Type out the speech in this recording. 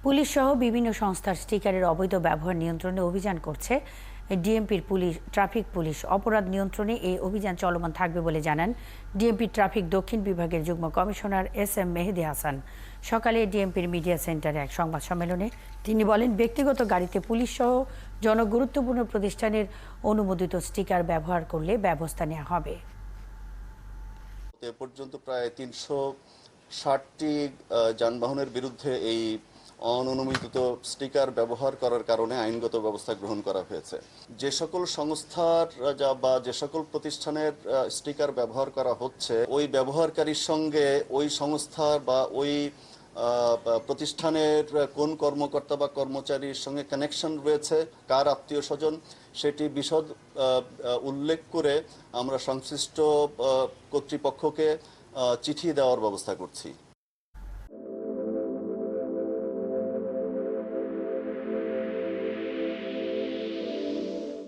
Police সহ বিভিন্ন সংস্থার স্টিকারের অবৈধ ব্যবহার নিয়ন্ত্রণে অভিযান করছে ডিএমপির পুলিশ। ট্রাফিক পুলিশ অপরাধ নিয়ন্ত্রণে এই অভিযান চলমান থাকবে বলে জানান ডিএমপি ট্রাফিক দক্ষিণ বিভাগের যুগ্ম কমিশনার SM মেহেদী হাসান। সকালে ডিএমপির মিডিয়া সেন্টারে এক সংবাদ সম্মেলনে তিনি বলেন, ব্যক্তিগত গাড়িতে পুলিশ সহ জনগুরুত্বপূর্ণ প্রতিষ্ঠানের অনুমোদিত স্টিকার ব্যবহার করলে ব্যবস্থা নেওয়া হবে। এ পর্যন্ত প্রায় 360টি যানবাহনের বিরুদ্ধে এই অননুমোদিত স্টিকার ব্যবহার করার কারণে আইনগত ব্যবস্থা গ্রহণ করা হয়েছে। যে সকল সংস্থার বা যে সকল প্রতিষ্ঠানের স্টিকার ব্যবহার করা হচ্ছে, ওই ব্যবহারকারীর সঙ্গে ওই সংস্থার বা ওই প্রতিষ্ঠানের কোন কর্মকর্তা বা কর্মচারীর সঙ্গে কানেকশন রয়েছে, কার আত্মীয় স্বজন, সেটি বিশদ উল্লেখ করে আমরা সংশ্লিষ্ট কর্তৃপক্ষকে চিঠি দেওয়ার ব্যবস্থা করছি।